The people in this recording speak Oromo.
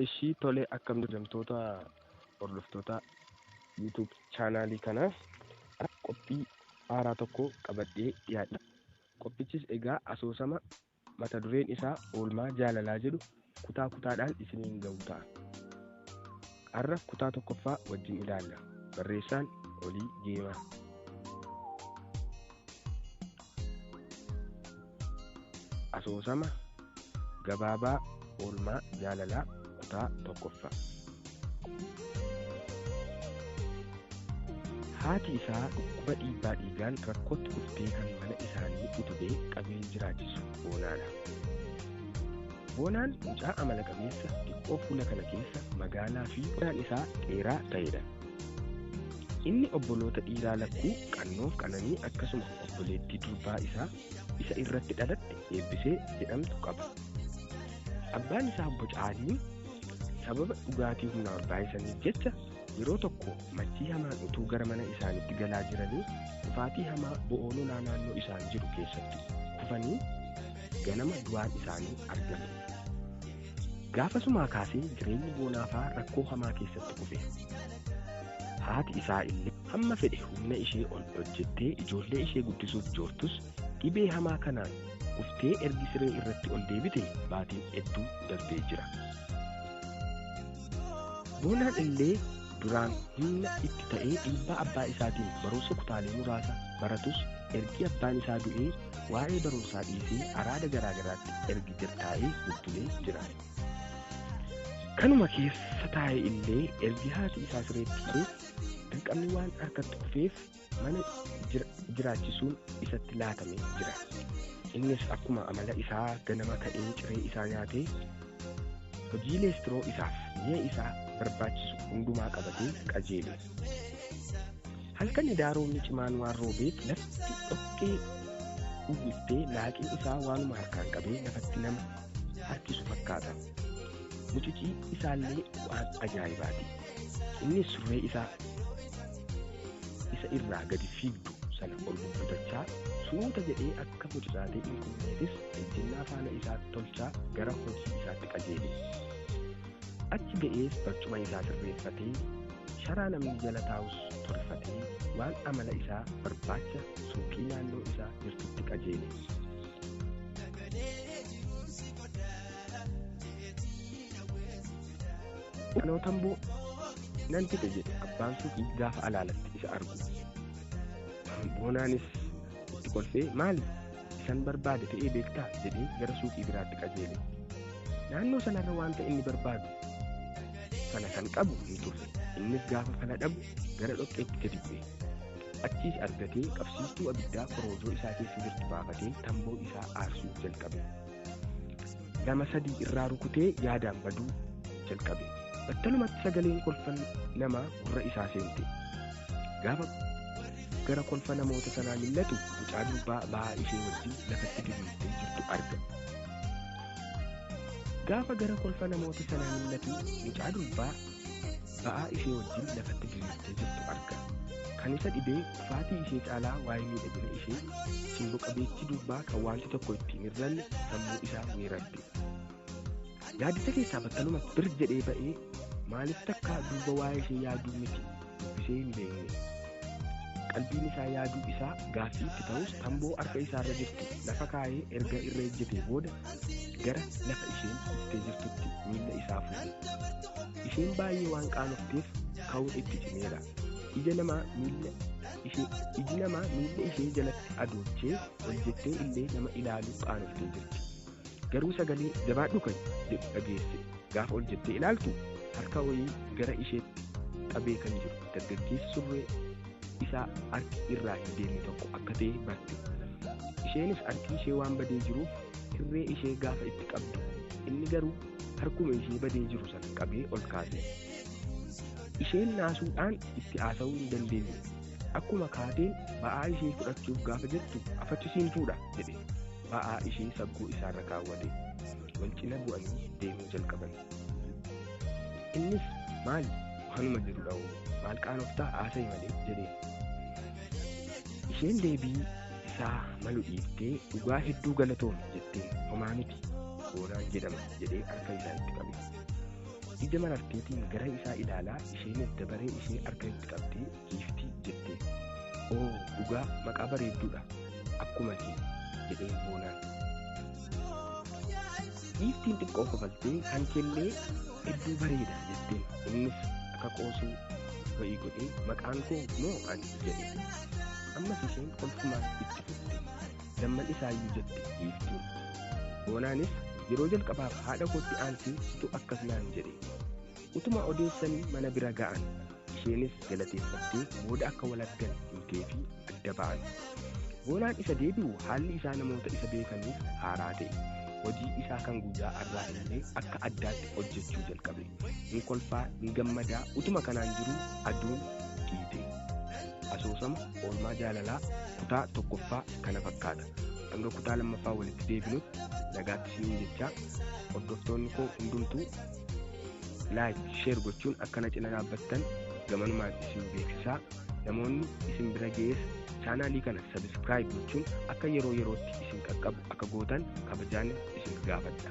Ishii tolee akkam jedhamtoota hordoftoota YouTube chaanaalii kanaa qophii haaraa tokko qabadhee dhiyaadha. Qophichis egaa asoosama mata dureen isaa oolmaa jaalalaa jedhu kutaa kutaadhaan isiniin ga'u ta'a. Har'a kutaa tokkoffaa wajjin ilaalla. Barreessaan Olii Geemaa. Asoosama gabaabaa oolmaa jaalalaa kutaa tokkoffaa. Haati isaa dhukkuba dhiibbaa dhiigaan rakkootti kuftee kan mana isaanii utubee qabee jiraachisu Boonaadha. Boonaan mucaa amala qabeessa xiqqoo fuula kana keessa magaalaa fi qodaan isaa dheeraa ta'edha. Inni obboloota dhiiraa lakkuu Qannoof Qananii akkasuma obboleettii durbaa isaa isa irratti dhalatte Eebbisee jedhamtu qaba. Abbaan isaa Obbo Caaliin sababa dhugaatii humnaa ol baay'isaniif jecha yeroo tokko machii hamaan utuu gara mana isaaniitti galaa jiranii dhufaatii hamaa bo'oo lolaa naannoo isaan jiru keessatti kufanii ganama du'aan isaanii argame. Gaafasumaa kaasee jireenyi Boonaafaa rakkoo hamaa keessatti kufe. Haati isaa illee hamma fedhe humna ishee ol hojjettee ijoollee ishee guddisuuf joortus dhibee hamaa kanaan kuftee ergi siree irratti ol deebite baatiin hedduu darbee jira. Boonaan illee duraan humna itti ta'ee dhiibbaa abbaa isaatiin barumsa kutaalee muraasa baratus ergi abbaan isaa du'ee waa'ee barumsaa dhiisee araada garaa garaatti ergi taa'ee guddilee jira. Kanuma keessa taa'e illee ergi haati isaa sireetti hidhee dirqamni waan harkatti kufeef mana jiraachisuun isatti laatamee jira. Innis akkuma amala isaa ganama ka'ee ciree isaa nyaatee hojii leestiroo isaaf mi'a isaa barbaachisu hundumaa qabatee qajeele. Halkan daaroonni cimaan waan roobeef lafti dhoqqee uwwiftee laaqiin isaa waanuma harkaan qabee lafatti nama harkisu fakkaata. Mucicii isaallee waan ajaa'ibaati. Innis surree isaa isa irraa gadi fiigdu sana ol bubbutachaa suuta jedhee akka mucucaatee hin kunneefis ejjennaa faana isaa tolchaa gara hojii isaatti qajeele. Achi ga'ees barcuma isaa sirreeffatee sharaa namni jala taa'us tolfatee waan amala isaa barbaacha suuqii naannoo isaa jirtutti qajeele. Dhaloota boo nan fide jedhe abbaan suuqii gaafa alaalatti isa argu. Boonaanis itti kolfee maali isan barbaade ta'ee beektaa jedhee gara suuqii biraatti qajeele. Naannoo sanarra wanta inni barbaadu sana kan qabu ni turre. Innis gaafa kana dhabu gara dhoqqeetti gadi bu'e. Achiis argatee qabsiistuu abiddaa koroojoo isaa keessa jirtu baafatee tamboo isaa aarsuu jalqabe. 2-3 irraa rukutee yaadaan baduu jalqabe. Battalumatti sagaleen kolfan namaa gurra isaa seente. Gaafa gara kolfa namoota sanaa millatu mucaa durbaa ba'aa ishee wajjin lafatti diriirtee jirtu arga. Gaafa gara kolfa namoota sanaa millatu mucaa durbaa ba'aa ishee wajjin lafatti diriirtee jirtu arga. Kan isa dhibee kufaatii ishee caalaa waa'ee miidhagina ishee simboo qabeettii durbaa kan wanti tokko ittiin irranne sammuu isaa weerarte. Yaadita keessaa battalumatti bir jedhee ba'ee maaliif takka duuba waa'ee ishee yaaduu miti dubbisee hin beekne. Qalbiin isaa yaaduu isaa gaaffii itti ta'us tamboo harka isaarra jirtu lafa kaa'ee erga irra ejjetee booda gara lafa isheen iftee jirtutti miilla isaa fuudhe. Isheen baay'ee waan qaanofteef ka'uun itti cimeera. Iji namaa miilla ishee jalatti adoochee hojjettee illee nama ilaaluu qaanoftee jirti. Garuu sagalee jabaadhu kan jedhu dhageesse. Gaafa ol jettee ilaaltu harka wayii gara isheetti qabee kan jiru dargaggeessi surree isaa harki irraa hin deemne tokko akka ta'e barte. Isheenis harki ishee waan badee jiruuf hirree ishee gaafa itti qabdu inni garuu harkuma ishee badee jiru sana qabee ol kaase. Isheen naasuudhaan itti haasa'uu hin dandeenye. Akkuma kaateen ba'aa ishee fudhachuuf gaafa jettu afachisiin fuudha jedhe. Ba'aa ishee saggoo isaarra kaawwate. Wal cina bu'anii deemuu jalqaban. Innis maali waanuma jedhu dha'u maal qaanoftaa haasa'i malee jedhee. Isheen deebii isaa malu dhiiftee dhugaa hedduu galatoom jetteen homaa miti Boonaan jedhama jedhee harka isaa itti qabe. ija mararteetiin gara isaa ilaalaa isheenis dabaree ishee harka itti qabdee giiftii jettee. Oo dhugaa maqaa bareedduudha akkuma kee jedheen Boonaan. Giiftiin xiqqoo kofaltee kan keellee hedduu bareeda jetteen. Innis akka qoosuu wayii godhee maqaan koo moo ani jedhe. Ammas isheen kolfumaan itti fufte. Damman isaayyuu jette giiftiin. Boonaanis yeroo jalqabaaf haadha kootti aansee situ akkas naan jedhe. Utuma odeessanii mana bira ga'an isheenis galateeffattee booda akka wal argan himtee fi adda ba'an. Boonaan isa deebi'u haalli isaa namoota isa beekaniif haaraa ta'e. Hojii isaa kan guyyaa har'aa illee akka addaatti hojjechuu jalqabe. Ni kolfaa, ni gammadaa, utuma kanaan jiru aduun dhiite. Asoosama oolmaa jaalalaa kutaa tokkoffaa kana fakkaata. Hanga kutaa lammaffaa walitti deebinutti nagaatti isiniin jechaa hordoftoonni koo hundumtuu laayik sheer gochuun akkana cina dhaabbattan gamanumaan isin beeksisaa. Namoonni isin bira ga'es chaanaalii kana sabiskiraayib gochuun akka yeroo yerootti isin qaqqabu akka gootan kabajaan isin gaafadha.